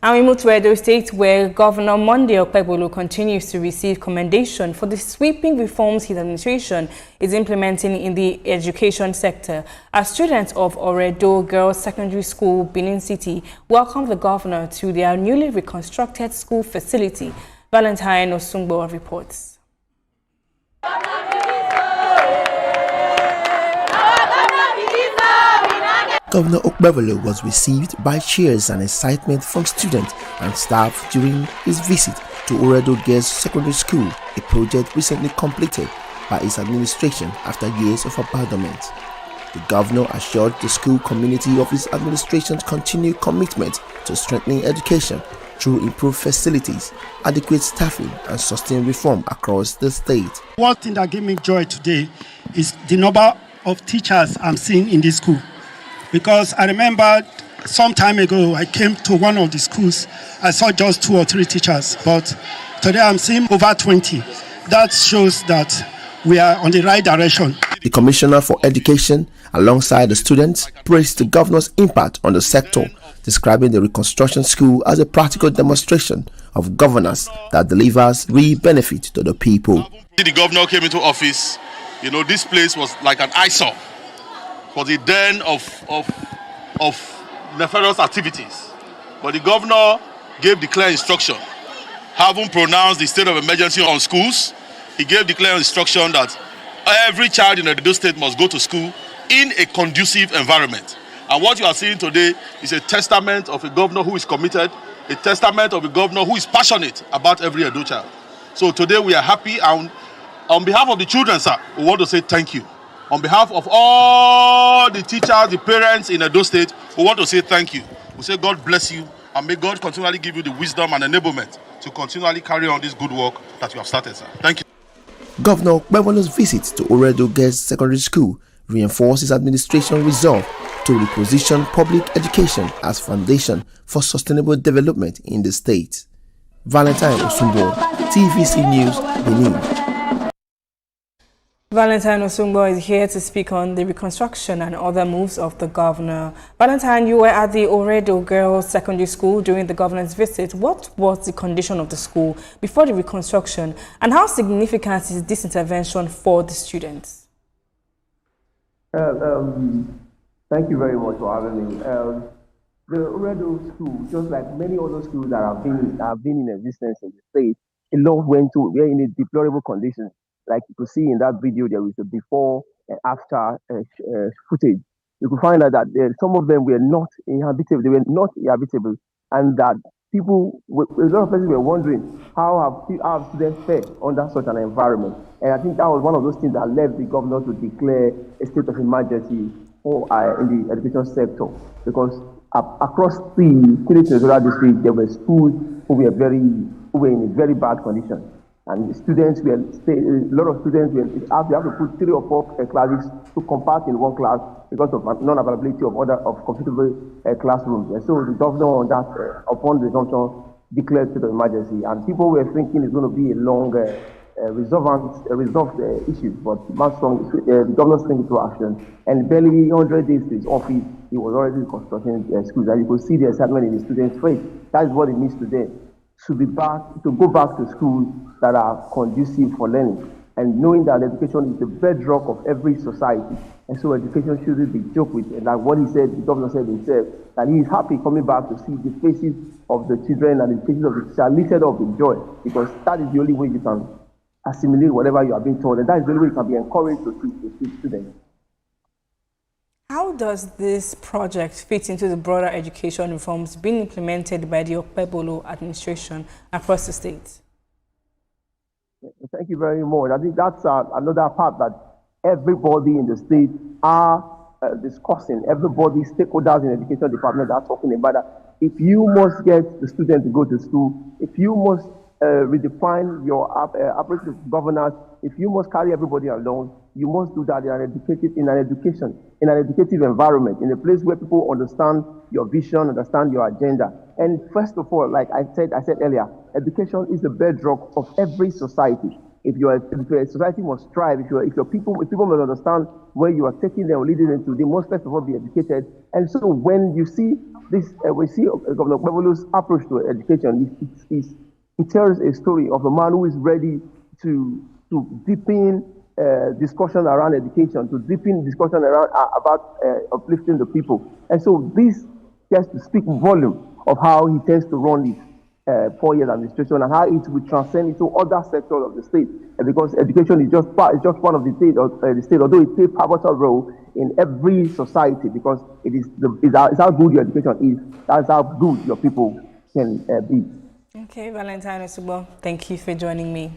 And we move to Edo State, where Governor Monday Okpebholo continues to receive commendation for the sweeping reforms his administration is implementing in the education sector. As students of Oredo Girls Secondary School, Benin City, welcome the governor to their newly reconstructed school facility. Valentine Osungbo reports. Governor Okpebholo was received by cheers and excitement from students and staff during his visit to Oredo Girls Secondary School, a project recently completed by his administration after years of abandonment. The governor assured the school community of his administration's continued commitment to strengthening education through improved facilities, adequate staffing, and sustained reform across the state. One thing that gave me joy today is the number of teachers I'm seeing in this school. Because I remember some time ago, I came to one of the schools, I saw just 2 or 3 teachers, but today I'm seeing over 20. That shows that we are on the right direction. The Commissioner for Education, alongside the students, praised the governor's impact on the sector, describing the reconstruction school as a practical demonstration of governance that delivers real benefit to the people. The governor came into office, this place was like an eyesore for the den of nefarious activities. But the governor gave the clear instruction, having pronounced the state of emergency on schools, he gave the clear instruction that every child in Edo State must go to school in a conducive environment. And what you are seeing today is a testament of a governor who is committed, a testament of a governor who is passionate about every Edo child. So today we are happy, and on behalf of the children, sir, we want to say thank you. On behalf of all the teachers, the parents in Edo State, we want to say thank you. We say God bless you, and may God continually give you the wisdom and enablement to continually carry on this good work that you have started, sir. Thank you. Governor Okpebholo's visit to Oredo Girls Secondary School reinforces administration's resolve to reposition public education as foundation for sustainable development in the state. Valentine Osungbo, TVC News, Benin. Valentine Osungbo is here to speak on the reconstruction and other moves of the governor. Valentine, you were at the Oredo Girls Secondary School during the governor's visit. What was the condition of the school before the reconstruction, and how significant is this intervention for the students? Thank you very much for having me. The Oredo School, just like many other schools that have been in existence in the state, we're in a deplorable condition. Like you could see in that video, there was a before and after footage. You could find out that some of them were not inhabitable. They were not inhabitable, and that a lot of people were wondering how have students fared under such an environment. And I think that was one of those things that led the governor to declare a state of emergency in the education sector, because across the Queen district, there were schools who were in a very bad condition. And students a lot of students you have to put 3 or 4 classes to compact in one class because of non-availability of comfortable classrooms. And so the governor on that, upon resumption, declared state of emergency. And people were thinking it's going to be a long resolved issue, but the governor sprang into action. And barely 100 days to his office, he was already reconstructing schools. And you could see the excitement in the students' face. That is what it means today. To go back to schools that are conducive for learning, and knowing that education is the bedrock of every society. And so education shouldn't be joked with. And like what he said, the governor said himself, that he is happy coming back to see the faces of the children and the faces of the teachers lit up with joy, because that is the only way you can assimilate whatever you are being told, and that is the only way you can be encouraged to teach students. How does this project fit into the broader education reforms being implemented by the Okpebholo administration across the state? Thank you very much. I think that's another part that everybody in the state are discussing. Everybody, stakeholders in the education department are talking about that. If you must get the student to go to school, if you must redefine your approach to governance, if you must carry everybody along, you must do that in an educative environment, in a place where people understand your vision, understand your agenda. And first of all, like I said earlier, education is the bedrock of every society. If a society must thrive, if people must understand where you are taking them or leading them to, they must first of all be educated. And so when you see this we see Governor Okpebholo's approach to education. It tells a story of a man who is ready to deepen discussion around education, to deepen discussion around about uplifting the people. And so this gets to speak volume of how he tends to run his 4-year administration and how it will transcend into other sectors of the state. And because education is just one of the state, although it plays a pivotal role in every society, because it's how good your education is, that's how good your people can be. Okay, Valentine Osubo, thank you for joining me.